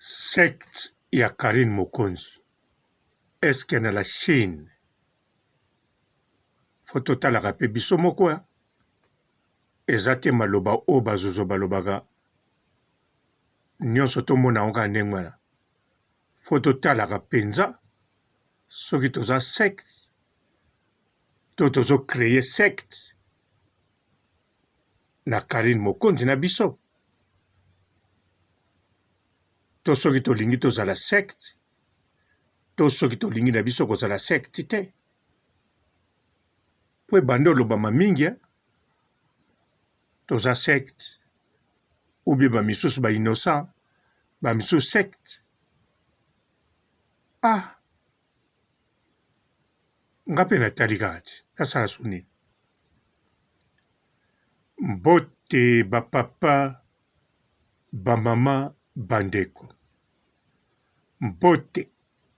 Secte ya Karine Mokonzi. Est-ce qu'il y a la Chine? Faut total rappeler biso moko ya. Ezate maloba o bazozo balobaga. Nyonso tomona onga ndengwana. Faut total rapenza. Soki toza secte. Tozo créer secte. Na Karine Mokonzi na biso. To soki tolingi tozala secte. To soki tolingi na biso kozala secte te. Po ebande olobama mingi toza secte. Ou bien ba misusu ba innocent. Ba misusu secte. Ah. Ngape na taligati. Nasala suni. Mbote ba papa. Ba mama bandeko. Mbote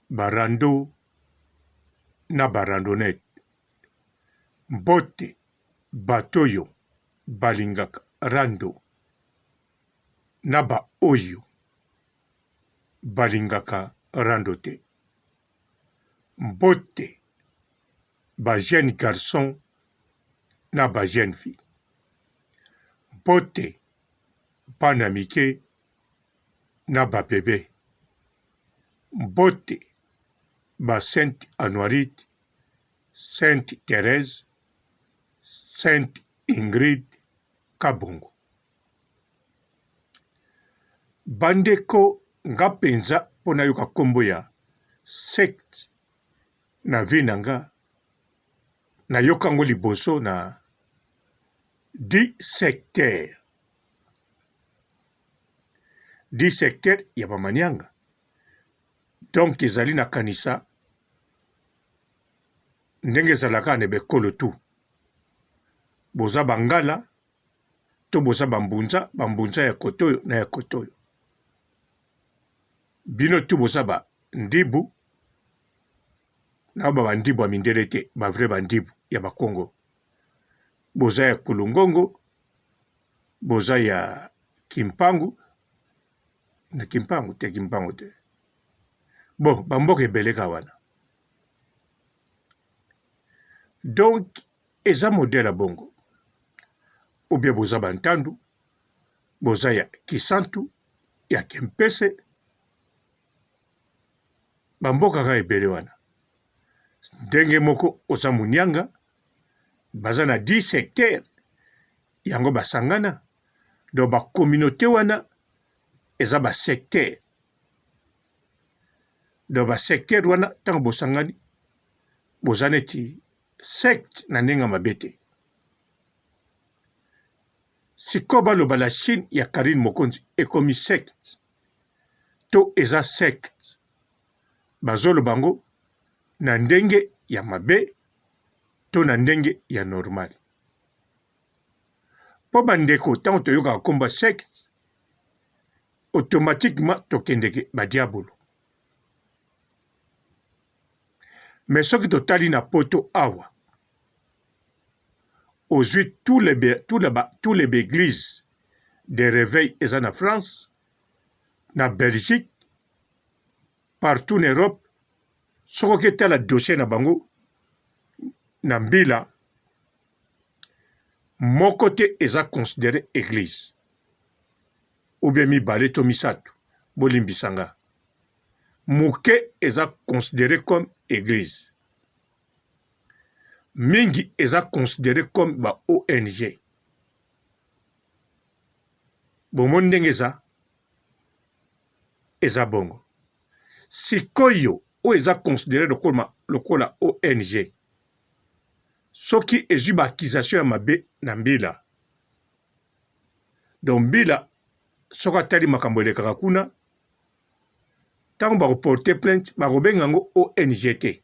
barando na barandonete. Mbote batoyo balingaka rando na ba oyo balingaka rando te. Mbote ba jeune garçon na ba jeune fille. Mbote bana mike na ba bebe. Mbote ba Sainte Anuarite, Sainte Thérèse, Sainte Ingrid Kabongo. Bandeko nga penza pona yoka kombo ya secte na vinanga na yokango liboso na di secteur. Di secteur ya bamanianga. Donc ezali na kanisa ndenge ezalaka na bekolo tu. Boza bangala to boza bambunza, bambunza ya kotoyo na ya kotoyo. Bino tu boza ba ndibu na ba bandibu ya mindele te, ba vrai bandibu ya bakongo. Boza ya kulungongo, boza ya kimpangu, na kimpangu te. Bon, bamboka ebeleka wana. Donc, eza modèle à bongo. Ou bien boza bantandu, boza ya kisantu, ya kempese, bamboka ka ebele wana. Ndenge moko oza munyanga, baza na 10 hectares, yango basangana, do ba communauté wana, eza ba secteur. Do ba secteur wana, tango bosangani, boza neti secte na nenga mabete. Sikoba loba la Chine ya Karine Mokonzi ekomi secte. To eza secte. Bazolo bango na ndenge ya mabe to na ndenge ya normal. Po bandeko tango toyoka komba secte, automatiquement tokendeke ba diabolo. Mais soki totali na poto awa, aujourd'hui tous les églises de réveil eza na France, na Belgique, partout en Europe, soko ke tala dossier na bango, na mbila, mon côté eza considéré église. Ou bien mibale to misatu, bolimbisanga. Mouke eza considéré comme église. Mingi eza considéré comme ba ONG. Bomon ndenge eza bongo. Sikoyo o eza considéré lokola ONG. Soki ezu ba accusation ya mabe na mbila. Donc mbila soka tali makambo elekaka kuna, tango bako porter plainte, bako benga ngo ONG te.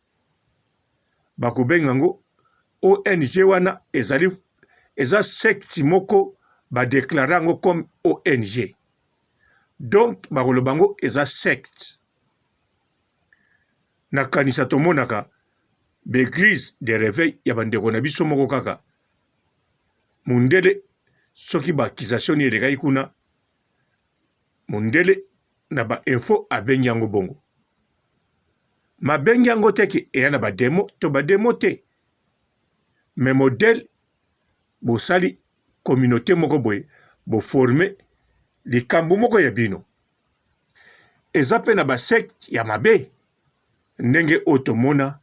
Bako benga ngo ONG wana eza secte moko ba déclarer ngo comme ONG. Donc bako lobango eza secte. Na kanisa tomonaka l'église de réveil ya bandeko na biso moko kaka. Mundele soki ba accusation ni elekai kuna. Mundele na ba info abengi yango bongo. Mabengi yango te ki eya na ba demo to ba demo te. Mais modèle bo sali communauté moko boye bo former likambo moko ya bino. Eza pe na ba secte ya mabe ndenge otomona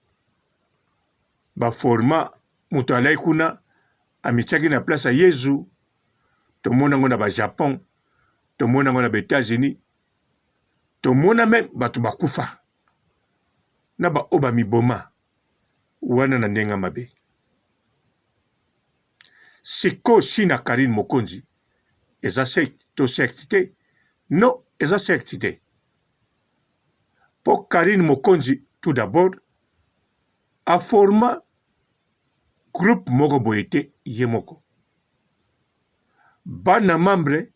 ba forma muto alai kuna amichaki na place ya Yezu. Tomona ngo na ba Japon, tomona ngo na ba États-Unis, tomona même batu bakufa na ba oba miboma wana na ndenga mabe. Siko Sina Karine Mokonzi eza secte to secte te? Non, eza secte te. Po Karine Mokonzi tout d'abord a forma groupe moko boye te ye moko. Bana membre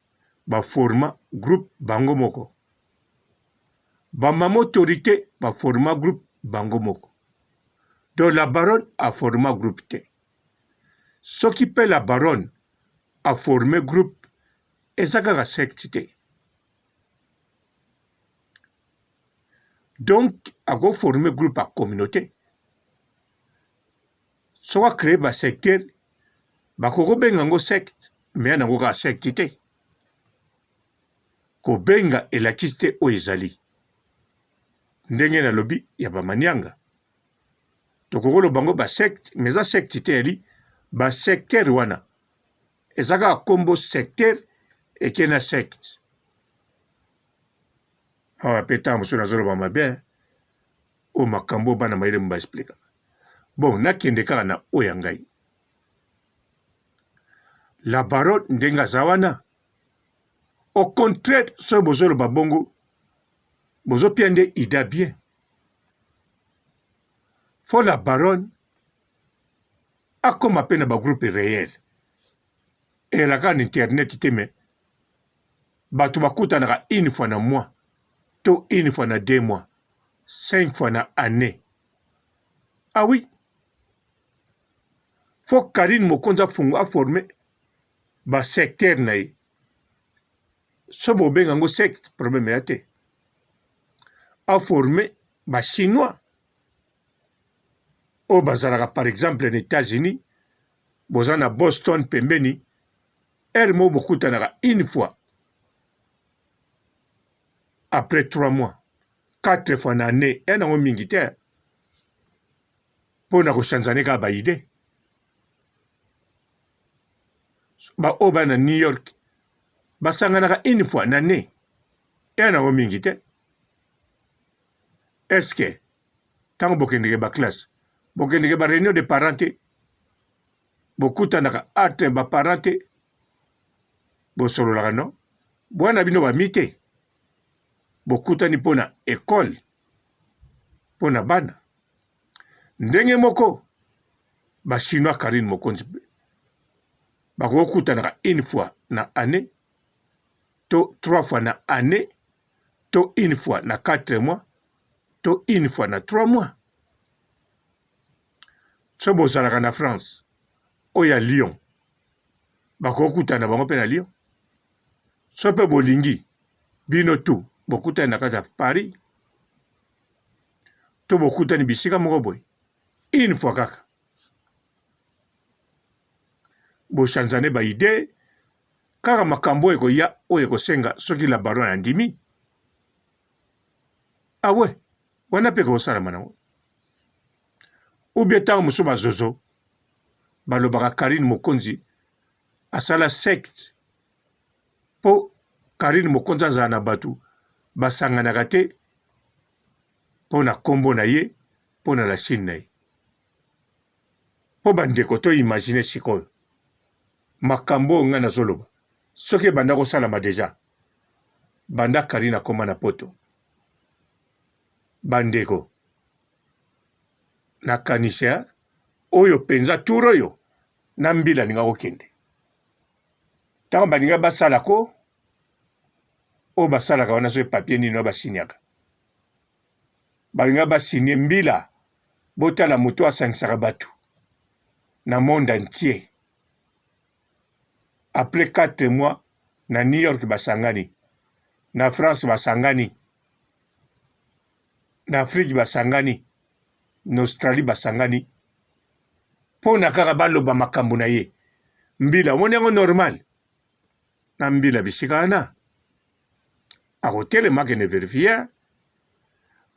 ba forma groupe bango moko. Ba mama autorité ba forma groupe bango moko. Donc la baronne a forma groupe te. Ce qui peut la baronne a formé groupe ezaka secte te. Donc a go former groupe a communauté. Soit créé ba secteur ba koko benga ngo secte mais na ngo ka secte te. Ko benga elakiste o ezali. Ndenge na lobi ya ba manianga. To kokolo bango ba secte mais za secte te ali ba secteur wana. Ezaka kombo secteur et na secte. Awa peta mosuna zolo ba mabe o makambo bana maile mba explica. Bon, nakende kaka na oya ngai. La baronne ndenga zawana. Au contraire, ce bozolo babongo, bozo piende ida bien. Faut la baronne a comme appelle ba groupe réel. Et la grande internet teme. Batu bakuta naka une fois na mois. To une fois na 2 mois. 5 fois na année. Ah oui. Faut Karine Mokonza Fungo a formé ba secteur na ye. So bo benga ngo secte problème ya te. A formé ba chinois. O bazalaka par exemple aux États-Unis, bozana Boston pembeni, mo bokuta naka une fois. Après 3 mois, 4 fois na année, nango mingi te. Po na ko chanzane ka ba idée. Ba oba na New York, basanganaka une fois na année, nango mingi te. Est-ce que tango bokendeke ba classe, bokendeke ba réunion de parents te, bokuta naka ate ba parents te, bosololaka non, bwana bino ba mite, bokuta ni pona école, pona bana. Ndenge moko, ba chinois Karine Mokonzi, bakokuta naka une fois na année, to 3 fois na année, to une fois na 4 mois, to une fois na 3 mois. So bozalaka na France, oya Lyon, bakokuta na bango pe na Lyon. So pe bolingi, bino tu, bokuta na kata Paris, to bokuta ni bisika moko boy. Une fois kaka. Bo chanzane ba idée, kaka makambo eko ya oyo senga soki la baronne andimi. Ah ouais, wana pe ko sala manango. Ou bien tant muso bazozo, balobaka Karine Mokonzi, asala secte, po Karine Mokonzi azala na batu, basanganaka te, po na kombo na ye, po na la Chine na ye. Po bandeko to imagine sikoyo. Makambo nga na zoloba. Soki banda kosalama deja. Banda Karine akoma na poto. Bandeko. Na kanisha, oyo penza turo yo, na mbila ninga kokende. Tango baninga basala ko, o basala ka wana so papier nino basinyaka. Baninga basinye mbila, botala muto asangisaka batu. Na monde entier. Après 4 mois, na New York basangani, na France basangani, na Afrique basangani, na Australie basangani, pona kaka baloba makambo na ye. Mbila omoni yango normal. Na mbila bisika wana akotelema akende verifie,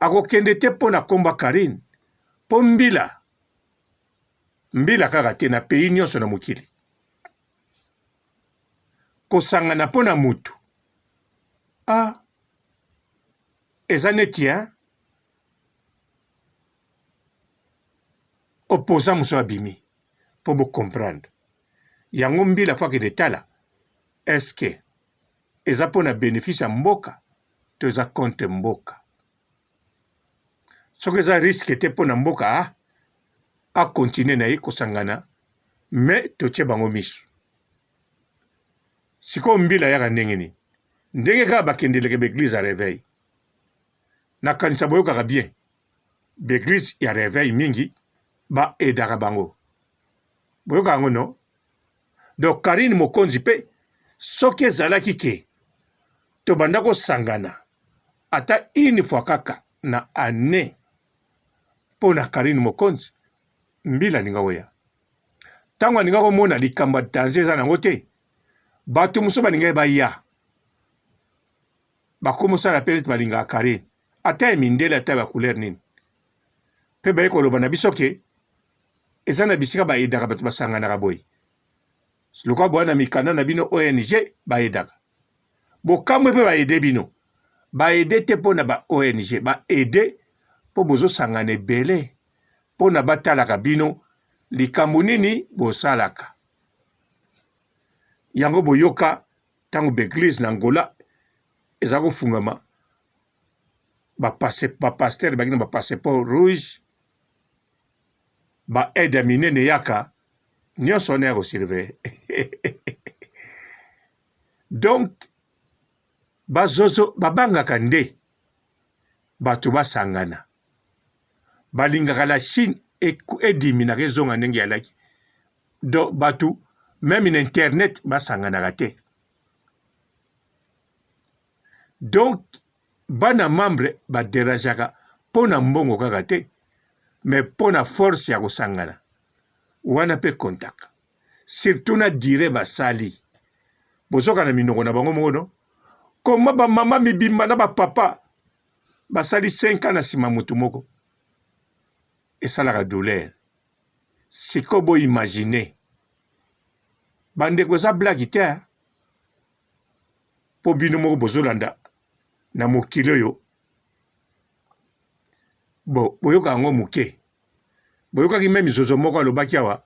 akokende te mpona komba Karine, mpo mbila kaka te na pays nyonso na mokili. Kosangana mpona mutu eza neti opposant mosu abimi mpo bocomprendre yango. Mbila fo akende tala eske eza mpona bénéfice ya mboka to eza contre mboka. Soki eza riske te mpona mboka akontinue na ye kosangana, me totie bango miso. Sikoyo mbila yaka ndenge nini? Ndenge kaka bakendeleke baeglise ya réveil. Nakanisa boyokaka bien, baeglise ya réveil mingi baedaka bango. Boyokaka yango no? Donc Karine Mokonzi mpe soki ezalaki ke tobanda kosangana ata une fois kaka na année mpona Karine Mokonzi, mbila alinga koya. Ntango alinga komona likambo ya danger eza nango te, bato mosusu balingai baya bakomosala mpe neti balingaka Karine, ata ya mindele ata ya couleur nini, mpe baye koloba na biso ke eza na bisika baedaka bato basanganaka boye. Lokwa boya na mikanda na bino ONG baedaka. Bokamwe mpe baede bino. Baede te mpona ba ONG, baede mpo bozosangana ebele, mpona batalaka bino likambo nini bosalaka. Yango boyoka ntango baeglise na Angola eza kofungama, bapaster bakina bapasseport rouge, baede ya minene yaka, nyonso wana ya kosurveille. Donc bazozo babangaka nde bato basangana, balingaka la Chine ediminaka ezonga ndenge yalaki. Donc bato même na internet basanganaka te. Donc bana membre baderajaka mpona mbongo kaka te, mais mpona force ya kosangana wana mpe kontaka. Surtout na dire basali bozoka na minoko na bango mono, koma bamama mibimba na bapapa basali 5 ans na nsima motu moko, esalaka douleur. Siko bo imagine bandeko eza blaki te mpo bino moko bozolanda na mokili oyo. Boyoka yango moke. Boyokaki me mizozo moko alobaki awa,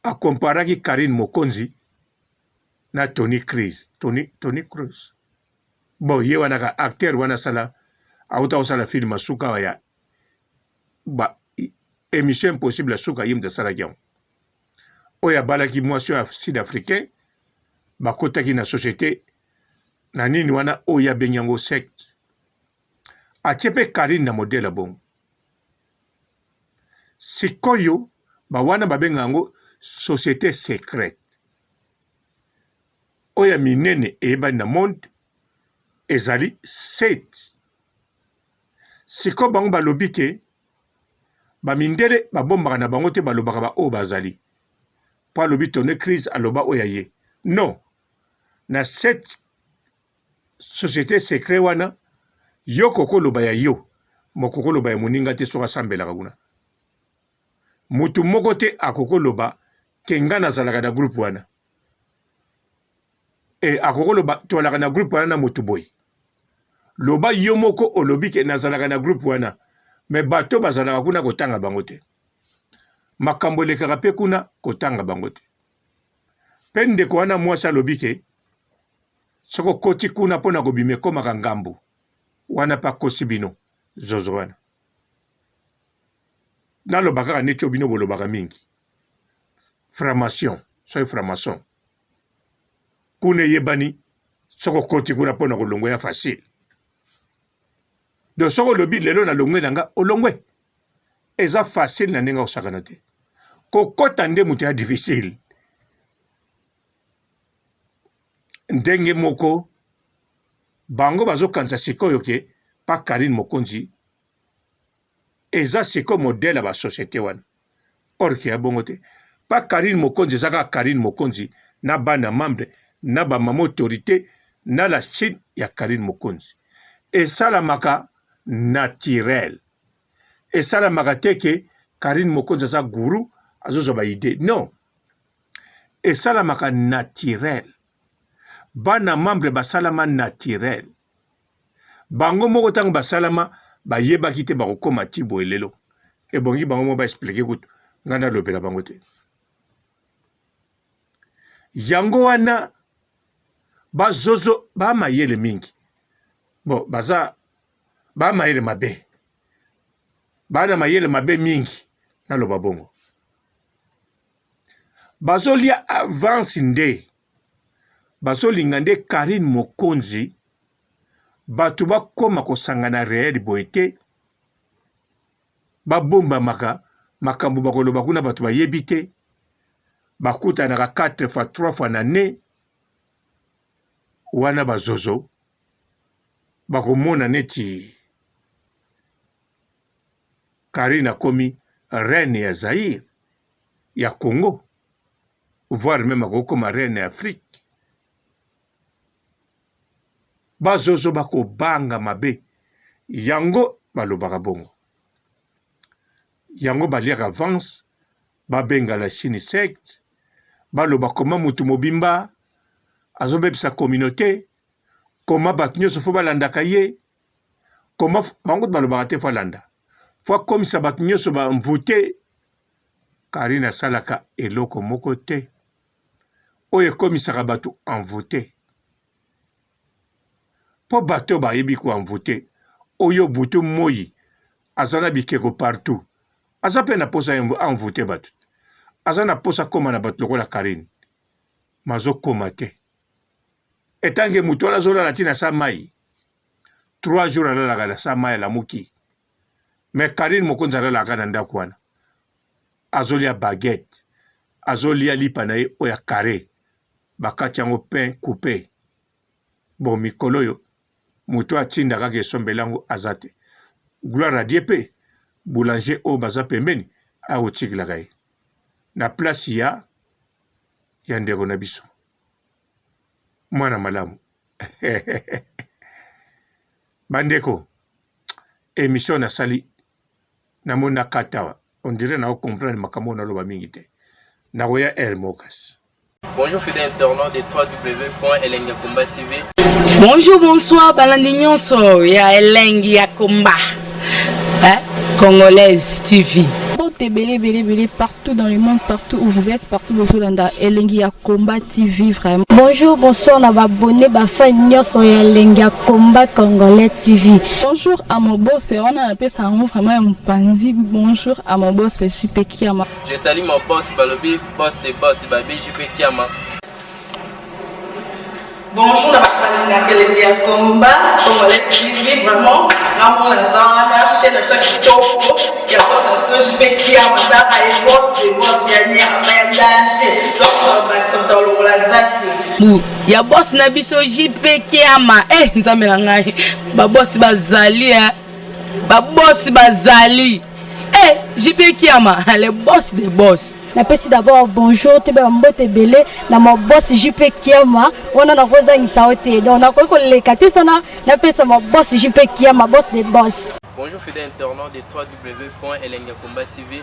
akomparaki Karine Mokonzi na Tony Cruz. Tony Cruz. Ye wana ka acteur wana sala auta osala film asuka wa ya émission impossible asuka yimta sala kiam. Oya balaki mwasi ya sud-africain bakotaki na société na nini wana oya benyango secte. Achepe Karine na modèle bon. Sikoyo wana babenga yango société secrète. Oya minene ebani na monde ezali 7. Siko bango balobi ke bamindele babombaka na bango te balobaka ba o bazali. Po alobi Tony Cruz aloba oya ye. Non. Na 7 société secret wana yo kokoloba ya yo, mokokoloba ya moninga te soka sambelaka kuna. Mutu moko te akokoloba kenga nazalaka na groupe wana. Akokoloba toalaka na groupe wana na mutu boy. Loba yo moko olobi ke nazalaka na groupe wana, me bato bazalaka kuna kotanga bango te. Makambo elekaka pe kuna kotanga bango te. Pe ndeko wana mwasi alobi ke soko koti kuna pona kobime komaka ngambu wana pa kosi bino zozo wana. Nalobaka kaka neti bino bolobaka mingi. Formation, soy formation. Kune yebani soko koti kuna pona kolongwe ya facile. Donc soko lobi lelo na longwe nanga olongwe. Eza facile na nenga osakana te. Kokota nde mutu ya difficile. Ndenge moko bango bazo kanza sikoyo ke pa Karine Mokonzi eza siko modèle ba société wana or ke abongo te pa Karine Mokonzi zaka Karine Mokonzi na bana membre na ba mama autorité na la Chine ya Karine Mokonzi et ça la maka naturel et ça la maka teke Karine Mokonzi za guru azozo ba idée non et ça la maka naturel bana membre ba salama naturel bango moko tang ba salama ba yeba kite ba kokoma tibo elelo e bongi bango mo ba expliquer kutu ngana lobela bango te yango wana ba zozo ba mayele mingi bon baza ba mayele mabe bana mayele mabe mingi na loba bongo bazolia avance nde bazolinga nde Karine Mokonzi batu bakoma kosangana réel boete babomba maka makambo bakoloba kuna batu bayebi te bakutanaka 4 fois 3 fois na ne wana bazozo bakomona neti Karine akomi reine ya Zaïre ya Congo voire même akokoma reine ya Afrique bazozo bakobanga mabe yango balobaka bongo yango baliaka avance babenga la Chine secte baloba koma mutu mobimba azobebisa communauté koma bato nyonso fo balandaka ye koma bango balobaka te fo alanda fo akomisa bato nyonso bamvute Karine asalaka eloko moko te oyo ekomisaka bato envoûté po bato bayebi ko envoûté oyo butu moyi azana bikeko partout aza pe na posa envoûté bato aza na posa koma na bato lokola Karine mazo koma te etange mutu ala zola latina sa mai 3 jours alalaka na sa mai la muki mais Karine Mokonzi alalaka na ndako wana azolia baguette azolia lipa na ye oya carré bakati yango pain coupé bon mikolo yo mutu atinda kaka esombelango azate gloire à Dieu pe boulanger o baza pembeni aotikilaka ye na place ya ndeko na biso mwana malamu bandeko émission na sali na mona katawa on dirait na comprendre makambo na loba mingi te na koya El Mokas. Bonjour fidèles internautes de www.elengiakomba TV. Bonjour, bonsoir, balandi nyonso ya Elengi ya Komba. Congolaise TV. Belé partout dans le monde, partout où vous êtes, partout où vous êtes, Elengi ya Komba TV vraiment. Bonjour, bonsoir, on a abonné bafa nyonso ya Elengi ya Komba Congolais TV. Bonjour à mon boss, on a appelé ça vraiment un pandi. Bonjour à mon boss, JP Kiama. Je salue mon boss Balobi, boss de boss Babi, JP Kiama. Bonjour, la Elengi ya Komba Congolais TV vraiment. Ramon Lazana, chaîne de ça qui topo, il y a boss de JP Kiama, et boss de boss yani a danger. Donc Maxime Tolo Lazaki. Ya boss na biso JP Kiama. Nzambe na ngai. Ba boss bazali ba boss bazali. JP Kiama, le boss des boss. Napesi d'abord bonjour, te ba mbote belé na mo boss JP Kiama, on a roza ngisaote. Donc na ko le katisa na pesa mo boss JP Kiama, boss des boss. Bonjour fidèles internautes de www.elengiakomba TV.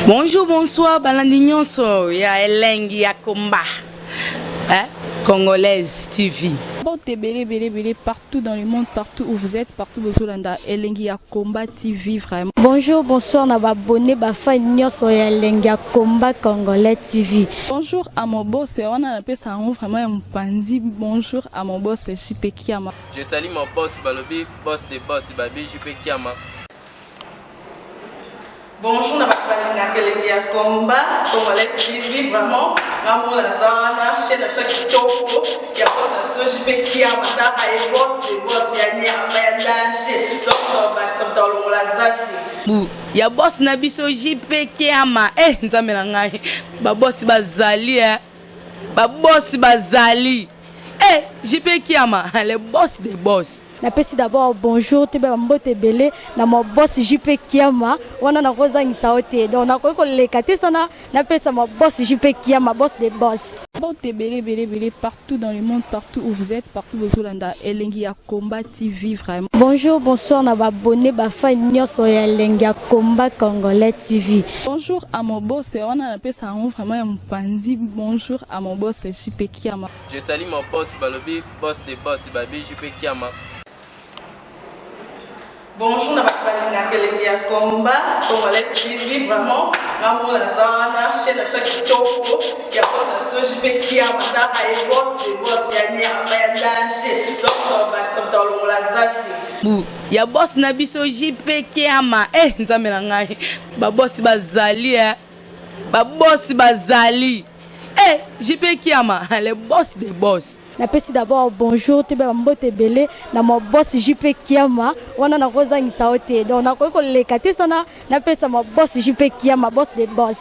Bonjour, bonsoir, balandi nyonso ya Elengi ya Komba. Congolaise TV. Belé partout dans le monde, partout où vous êtes, partout où vous êtes, Elengi ya Komba TV vraiment. Bonjour, bonsoir, on a abonné bafa nyonso ya Elengi ya Komba Congolais TV. Bonjour à mon boss, on a appelé ça vraiment un pandi. Bonjour à mon boss, JP Kiama. Je salue mon boss Balobi, boss de boss Babi, JP Kiama. Bonjour, la Elengi ya Komba Congolais TV vraiment. Ramon Lazana, chaîne de ça qui topo, il y a boss de JP Kiama, et boss de boss yani a danger. Donc Maxime Tolo Lazaki. Ya boss na biso JP Kiama. Nzambe na ngai. Ba boss bazali ba boss bazali. Eh, JP Kiama, le boss des boss. Napesi d'abord bonjour te ba mbote belé na mo boss JP Kiama wana na kozangisa ote donc na ko leka te sana napesa mo boss JP Kiama boss des boss. Bon, belé partout dans le monde, partout où vous êtes, partout où vous êtes, Elengi ya Komba TV vraiment. Bonjour, bonsoir na ba abonné ba fan nyonso ya Elengi ya Komba Congolais TV. Bonjour à mon boss, on a appelé ça vraiment un pandi. Bonjour à mon boss JP Kiama. Je salue mon boss Balobi, boss des boss, Babi JP Kiama. Bonjour, na bakalina kelengi ya Komba Congolais TV vraiment ngamu na zana chaîne na chaque toko ya boss na JP Kiama ta ay boss de boss ya ni ama danger donc ba samtalo la zaki bu ya boss na biso JP Kiama nzambe na ngai ba boss bazali ba boss bazali JP Kiama le boss des boss. Napesi d'abord bonjour te ba mbote belé na mo boss JP Kiama wana na kozangisa ote donc na ko leka te sana napesa mo boss JP Kiama boss des boss.